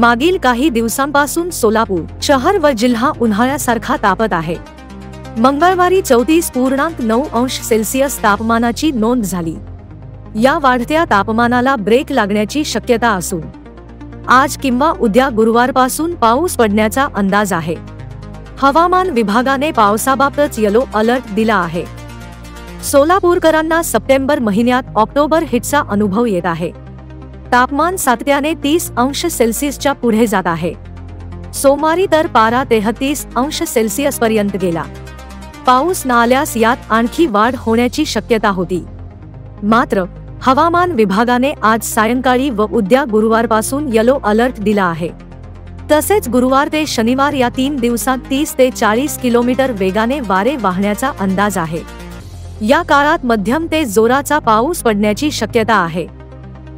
मागील काही दिवसांपासून सोलापूर शहर व जिल्हा उन्हाळ्यासारखा तापत आहे। मंगळवारी 34.9 अंश सेल्सिअस तापमानाची नोंद झाली। या वाढत्या तापमानाला ब्रेक लागण्याची शक्यता असून आज किंवा उद्या गुरुवारपासून पाऊस पडण्याचा अंदाज आहे। हवामान विभागाने पावसाबाबत येलो अलर्ट दिला आहे। सोलापूरकरांना सप्टेंबर महिन्यात ऑक्टोबर हिटचा अनुभव येत आहे। तापमान सातत्याने 30 अंश सेल्सिअसच्या पुढे जात आहे। सोमवारी तर पारा 33 अंश सेल्सिअस पर्यंत गेला। पाऊस न आल्यास यात आणखी वाढ होण्याची शक्यता होती। मात्र हवामान विभागाने आज सायंकाळी व उद्या गुरुवारपासून येलो अलर्ट दिला आहे। तसेच गुरुवार ते शनिवार या 3 दिवसांत 30 ते 40 किलोमीटर वेगाने वारे वाहण्याचा अंदाज आहे। या काळात मध्यम ते जोराचा पाऊस पडण्याची शक्यता आहे।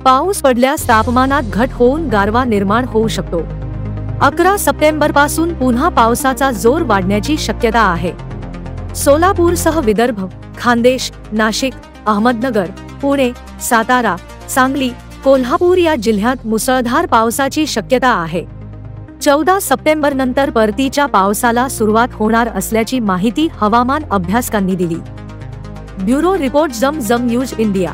पाऊस पडल्यास तापमानात घट होऊन गारवा निर्माण होऊ शकतो। 11 सप्टेंबर पासून पुन्हा पावसाचा जोर वाढण्याची शक्यता आहे। सोलापूरसह विदर्भ, खान्देश, नाशिक, अहमदनगर, पुणे, सातारा, सांगली, कोल्हापूर या जिल्ह्यात मुसळधार पावसाची शक्यता आहे। 14 सप्टेंबर नंतर परतीच्या पावसाला सुरुवात होणार असल्याची माहिती हवामान अभ्यासकांनी दिली। ब्युरो रिपोर्ट, जम न्यूज इंडिया।